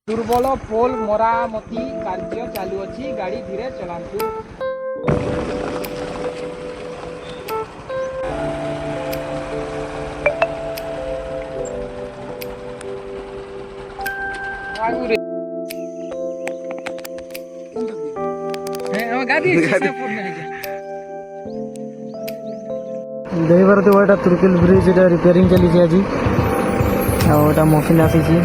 दुर्बल पोल मरामती कार्य चालू अछि गाड़ी धीरे चलांतु। आगु रे हम गाड़ी से पूर्ण है देखिपारे तो एटा तुर्किल ब्रिज एटा रिपेयरिंग चली आज मशीन आसी